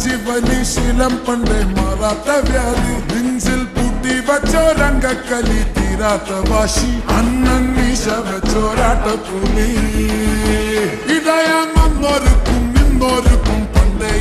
സഞ്ജീവനി ശീലം പണ്ടേ മാറാത്ത വ്യാധി നെഞ്ചിൽ പൂട്ടി വച്ചോരംഗക്കലി തീരാത്ത വാശി അണ്ണൻ മീശ വെച്ചോരാട്ട പുലി ഇടയാൻ വന്നോർക്കും നിന്നോർക്കും പണ്ടേ